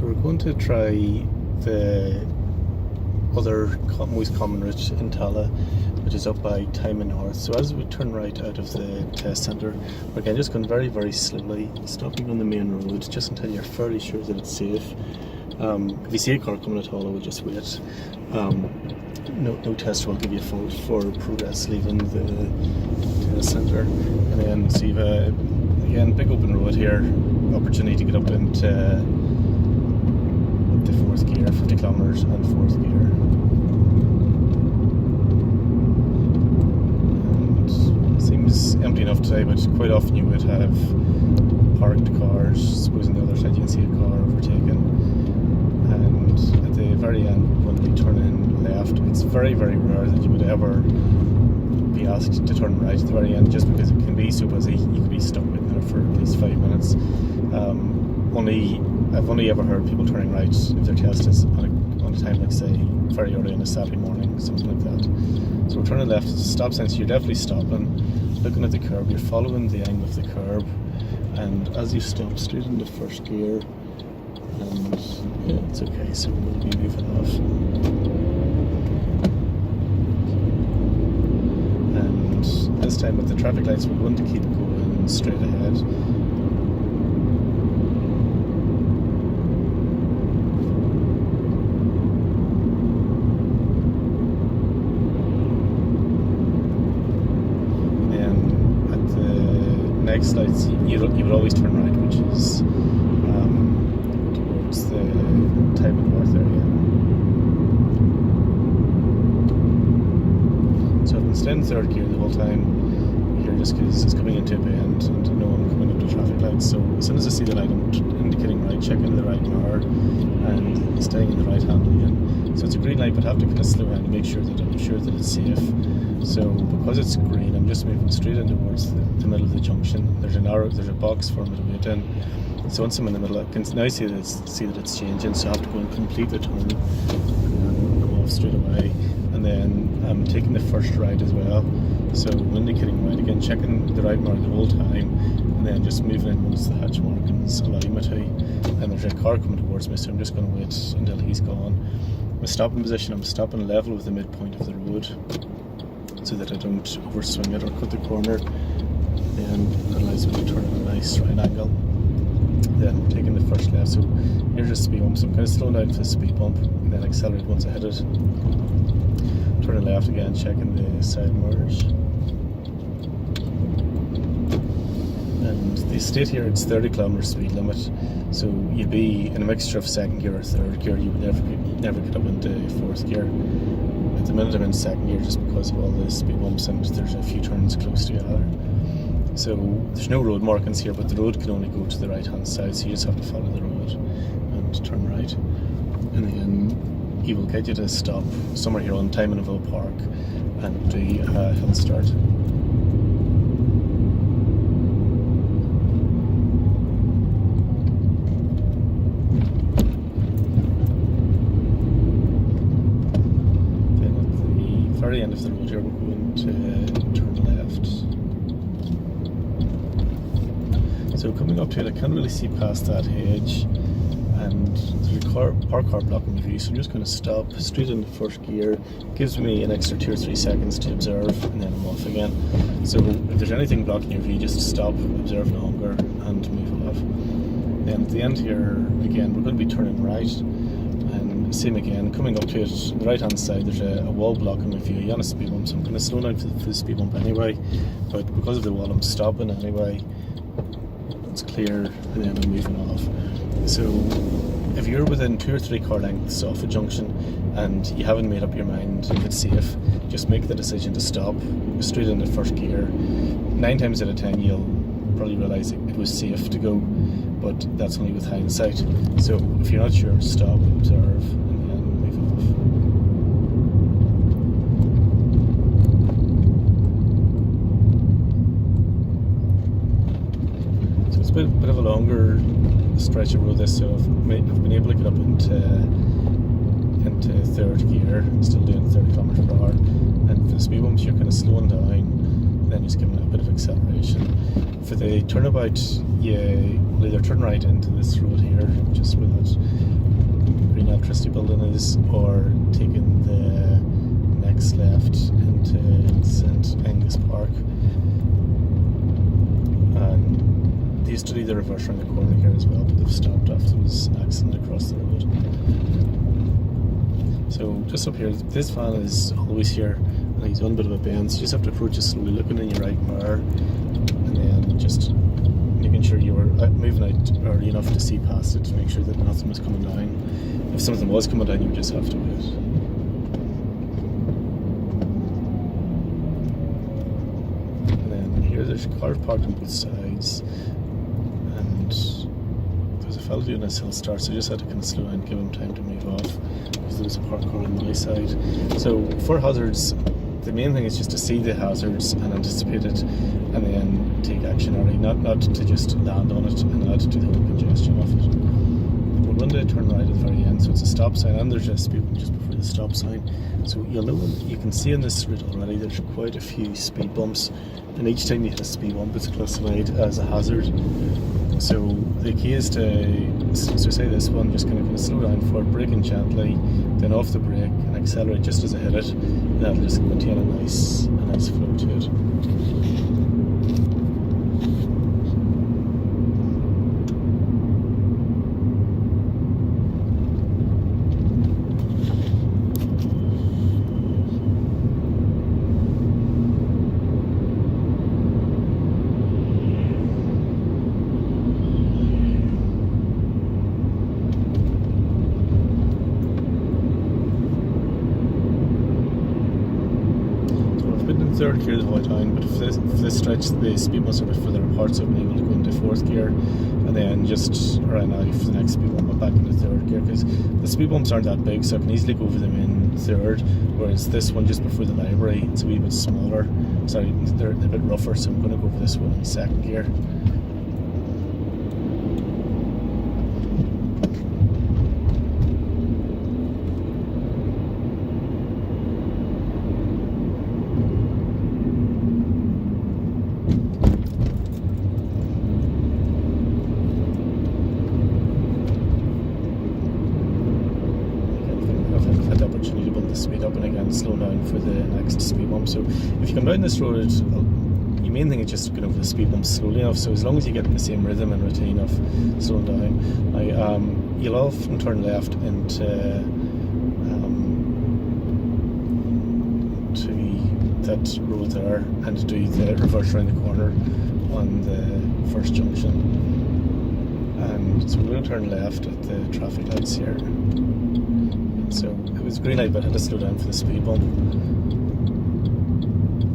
So we're going to try the other most common route in Tallaght, which is up by Tymon North. So as we turn right out of the test centre, we're again just going very, very slowly, stopping on the main road just until you're fairly sure that it's safe. If you see a car coming at all, I would just wait. No tester will give you a fault for progress leaving the test centre. And then so you've again, big open road here, opportunity to get up into the fourth gear, 50 kilometres and fourth gear. And it seems empty enough today, but quite often you would have parked cars. Suppose on the other side you can see a car overtaken. And at the very end, when we turn in left, it's very, very rare that you would ever be asked to turn right at the very end, just because it can be so busy. You could be stuck waiting there for at least 5 minutes. I've only ever heard people turning right if their test is on a time, like say very early on a Saturday morning, something like that. So we're turning left. It's a stop sign, so you're definitely stopping, looking at the curb, you're following the angle of the curb, and as you stop straight into first gear, and yeah, it's okay, so we'll be moving off. And this time with the traffic lights, we're going to keep going straight ahead. Next lights, you would always turn right, which is towards the Tymon North area. So I've been staying in third gear the whole time here, just because it's coming into a bend and no one coming up to traffic lights. So as soon as I see the light, I'm indicating right, checking the right mirror and staying in the right hand lane. So it's a green light, but I have to kind of slow down to make sure that I'm sure that it's safe. So because it's green, I'm just moving straight in towards the middle of the junction. There's a box for me to wait in. So once I'm in the middle, I can now see that it's changing. So I have to go and complete the turn and go off straight away. And then I'm taking the first right as well. So I'm indicating right again, checking the right mark the whole time, and then just moving in once the hatch markings allow me to. And there's a car coming towards me, so I'm just going to wait until he's gone. My stopping position, I'm stopping level with the midpoint of the road, so that I don't overswing it or cut the corner. Then it allows me to turn at a nice right angle. Then I'm taking the first left, so here's a speed bump, so I'm kind of slowing down for the speed bump, and then accelerate once I hit it. Turning left again, checking the side mirrors. And the estate here, it's 30 kilometre speed limit, so you'd be in a mixture of second gear or third gear. You would never get up into fourth gear. At the minute I'm in second gear just because of all the speed bumps and there's a few turns close together. So there's no road markings here, but the road can only go to the right hand side, so you just have to follow the road and turn right. And then he will get you to stop somewhere here on Tymonville Park and do a hill start. Very end of the road here, we're going to turn left. So coming up to it, I can't really see past that hedge, and there's a parked car blocking the view, so I'm just going to stop straight into first gear. Gives me an extra 2 or 3 seconds to observe, and then I'm off again. So if there's anything blocking your view, just stop, observe longer, and move off. Then at the end here, again, we're going to be turning right. Same again, coming up to it, on the right hand side there's a wall blocking my view. You're on a speed bump, so I'm going to slow down for the speed bump anyway, but because of the wall I'm stopping anyway. It's clear, and then I'm moving off. So if you're within 2 or 3 car lengths off a junction and you haven't made up your mind if it's safe, just make the decision to stop straight into first gear. 9 times out of 10 you'll probably realise it was safe to go, but that's only with hindsight. So if you're not sure, stop, observe, and then move off. So it's a bit of a longer stretch of road this, so I've been able to get up into third gear, still doing 30 kilometers per hour, and for the speed bumps you're kind of slowing down. then just giving it a bit of acceleration. For the turnabout, you will either turn right into this road here, just where that green electricity building is, or taking the next left into St. Aongus Park. And they used to do the reverse around the corner here as well, but they've stopped after there was an accident across the road. So just up here, this van is always here, and he's on a bit of a bend, so you just have to approach it slowly, looking in your right mirror, and then just making sure you were moving out early enough to see past it, to make sure that nothing was coming down. If something was coming down, you would just have to wait. And then here there's cars parked on both sides, and there's a fellow doing a hill start, so I just had to kind of slow down and give him time to move off, because there was a parked car on my side. So for hazards, the main thing is just to see the hazards and anticipate it, and then take action early, not to just land on it and add to the whole congestion of it. We're going to turn right at the very end, so it's a stop sign, and there's a speed bump just before the stop sign. So you'll know, you can see in this route already, there's quite a few speed bumps, and each time you hit a speed bump, it's classified as a hazard. So the key is to, so say this one, just kind of slow down for it, braking gently, then off the brake and accelerate just as I hit it, and that'll just maintain a nice flow to it. Third gear the whole time, but for this stretch the speed bumps are a bit further apart, so I've been able to go into fourth gear, and then just around now for the next speed bump I'm back into third gear, because the speed bumps aren't that big, so I can easily go over them in third, whereas this one just before the library, it's a wee bit smaller, so they're a bit rougher, so I'm going to go over this one in second gear. Speed up and again slow down for the next speed bump. So if you come down this road, your main thing is just going over the speed bumps slowly enough, so as long as you get in the same rhythm and routine of slowing down. You'll often turn left into to that road there and do the reverse around the corner on the first junction, and so we're going to turn left at the traffic lights here. So it was green light, but I had to slow down for the speed bump.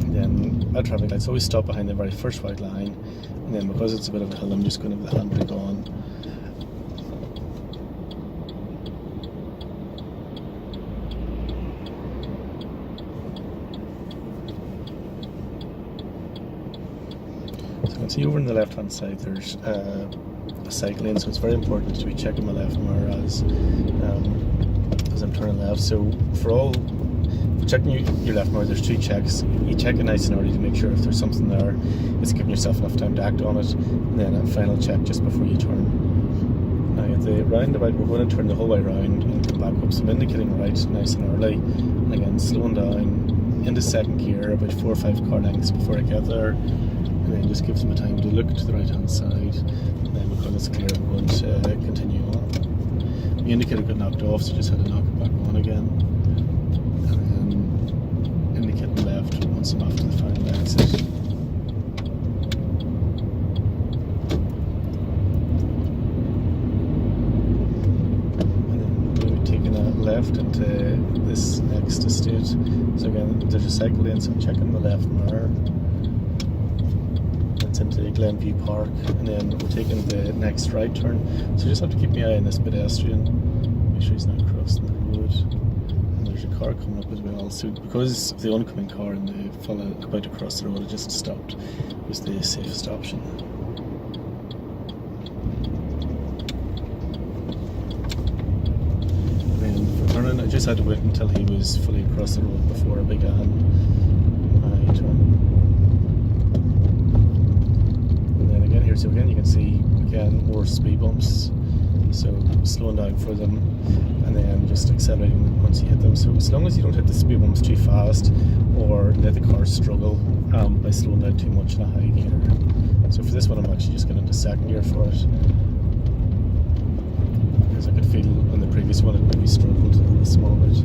And then at traffic lights, always stop behind the very first white line, and then because it's a bit of a hill, I'm just going to have the handbrake on. So you can see over on the left hand side there's a cycle lane, so it's very important to be checking my left mirror as I'm turning left. So for checking your left mirror, there's two checks. You check it nice and early to make sure if there's something there, it's giving yourself enough time to act on it, and then a final check just before you turn. Now at the roundabout, we're going to turn the whole way around and come back up, so I'm indicating right nice and early, and again slowing down into second gear about 4 or 5 car lengths before I get there, and then just gives me time to look to the right hand side, and then because it's clear I'm going to continue on. The indicator got knocked off, so just had to knock it back on again, and then indicating left once I'm after the final exit. And then we're taking a left into this next estate. So again, there's a cycle lane, so I'm checking the left mirror. It's into Glenview Park, and then we're taking the next right turn, so I just have to keep my eye on this pedestrian, make sure he's not crossing the road. And there's a car coming up as well, so because of the oncoming car and the fella about to cross the road, I just stopped. It was the safest option. And then for turning, I just had to wait until he was fully across the road before I began my turn. So again, you can see more speed bumps. So slowing down for them and then just accelerating once you hit them. So as long as you don't hit the speed bumps too fast or let the car struggle by slowing down too much in a high gear. So for this one, I'm actually just going into second gear for it, because I could feel on the previous one it maybe struggled a small bit.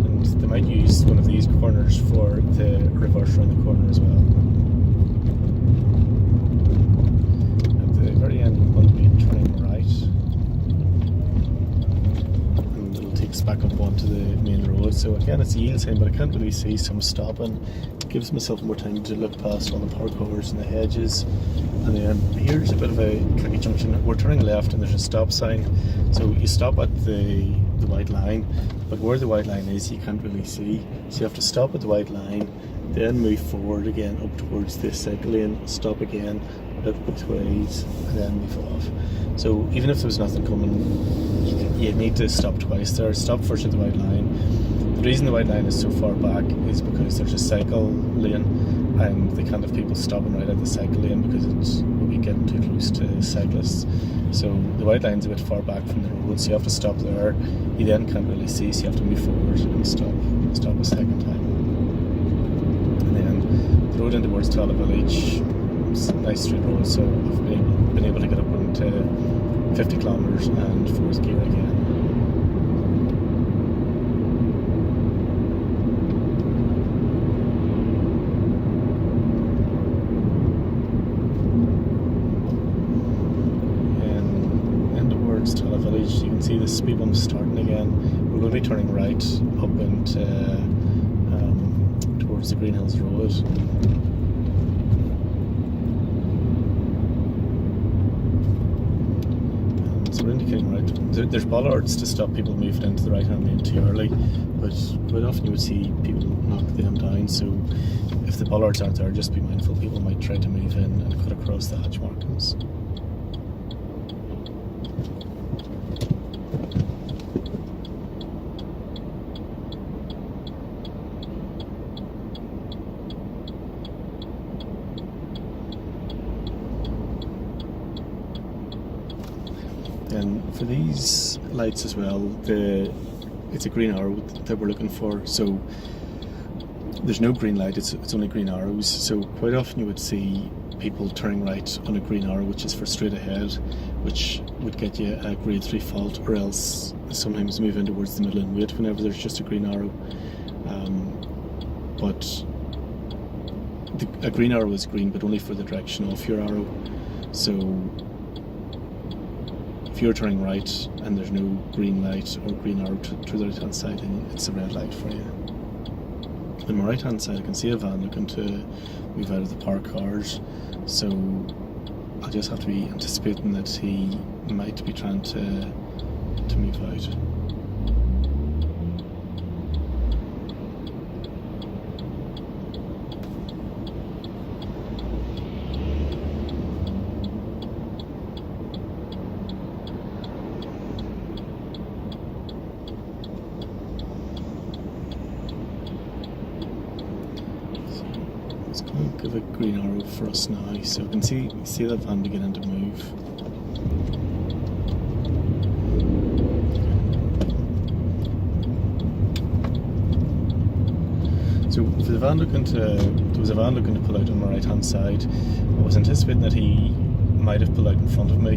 And they might use one of these corners for the reverse around the corner as well. Very end, I'm going to be turning right, and it'll take us back up onto the main road. So again, it's a yield sign, but I can't really see, so I'm stopping. It gives myself more time to look past all the park covers and the hedges. And then here's a bit of a tricky junction. We're turning left and there's a stop sign, so you stop at the white line, but where the white line is you can't really see, so you have to stop at the white line, then move forward again up towards the cycle lane, stop again, look both ways, and then move off. So even if there was nothing coming, you need to stop twice there. Stop first at the white line. The reason the white line is so far back is because there's a cycle lane and they can't have people stopping right at the cycle lane because it will be getting too close to cyclists. So the white line's a bit far back from the road, so you have to stop there. You then can't really see, so you have to move forward and stop a second time. And then the road in towards Tallaght Village, it's a nice straight road, so I've been able to get up into 50 kilometres and fourth gear again. And towards Tallaght Village, you can see the speed bump starting again. We're going to be turning right up into towards the Greenhills Road. So we're indicating right. There's bollards to stop people moving into the right hand lane too early, but quite often you would see people knock them down. So if the bollards aren't there, just be mindful. People might try to move in and cut across the hatch markings. And for these lights as well, it's a green arrow that we're looking for. So there's no green light, it's only green arrows. So quite often you would see people turning right on a green arrow, which is for straight ahead, which would get you a grade 3 fault, or else sometimes move in towards the middle and wait whenever there's just a green arrow. But a green arrow is green, but only for the direction of your arrow. So if you're turning right and there's no green light or green arrow to the right hand side, then it's a red light for you. On my right hand side I can see a van looking to move out of the parked cars, so I'll just have to be anticipating that he might be trying to move out. It's going to give a green arrow for us now, so we can see that van beginning to move. So for the van there was a van looking to pull out on my right hand side. I was anticipating that he might have pulled out in front of me,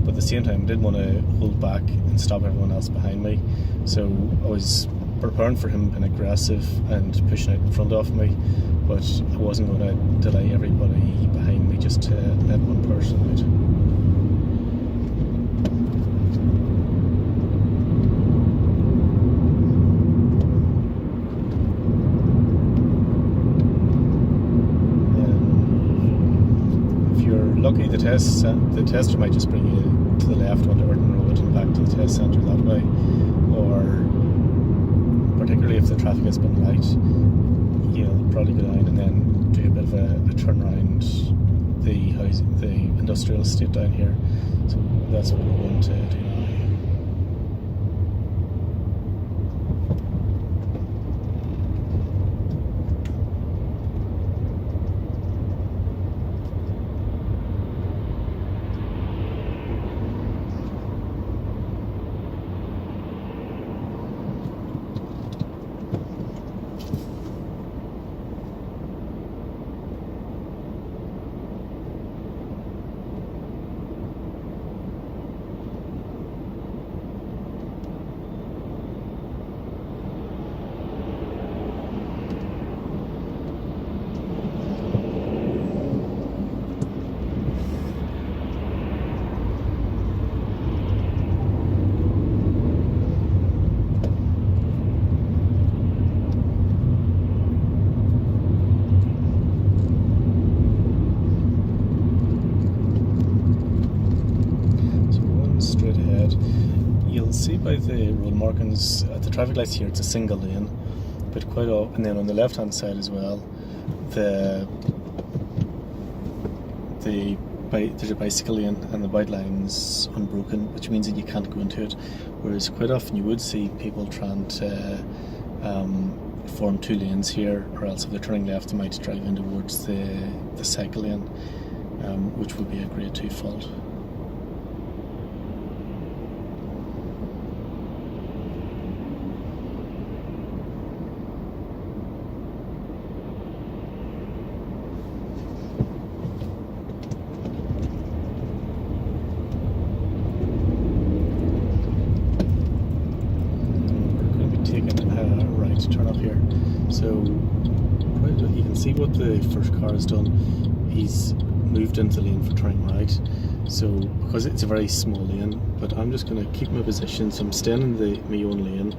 but at the same time I didn't want to hold back and stop everyone else behind me. So I was preparing for him being aggressive and pushing out in front of me, but I wasn't going to delay everybody behind me just to let one person out. If you're lucky, the tester might just bring you to the left onto Urton Road and back to the test centre that way, or particularly if the traffic has been light, you'll probably go down and then do a bit of a turn around the industrial estate down here. So that's what we're going to do now. you'll see by the road markings at the traffic lights here, it's a single lane, but quite often, and then on the left hand side as well, there's a bicycle lane and the white line's unbroken, which means that you can't go into it. Whereas quite often you would see people trying to form two lanes here, or else if they're turning left they might drive in towards the cycle lane, which would be a grade 2 fault. Turn up here, so you can see what the first car has done. He's moved into the lane for turning right, so because it's a very small lane, but I'm just going to keep my position, so I'm staying in my own lane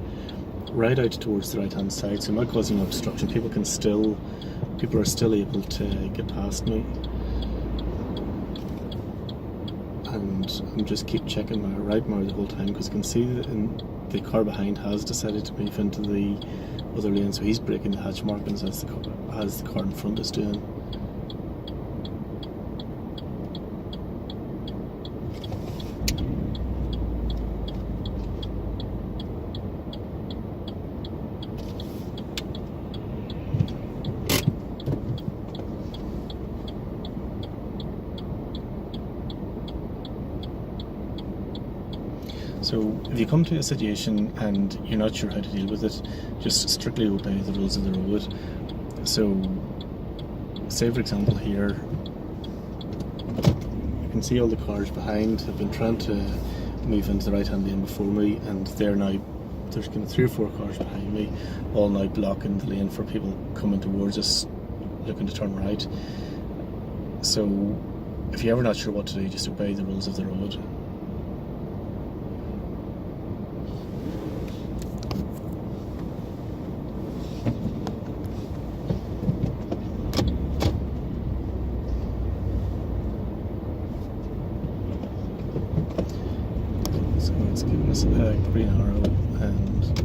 right out towards the right hand side, so I'm not causing obstruction. People are still able to get past me, and I'm just keep checking my right mirror the whole time, because you can see that the car behind has decided to move into the other lane, so he's breaking the hatch markings as the car in front is doing. So if you come to a situation and you're not sure how to deal with it, just strictly obey the rules of the road. So say for example here, you can see all the cars behind have been trying to move into the right hand lane before me, and there's kind of 3 or 4 cars behind me, all now blocking the lane for people coming towards us looking to turn right. So if you're ever not sure what to do, just obey the rules of the road. So it's giving us a green arrow, and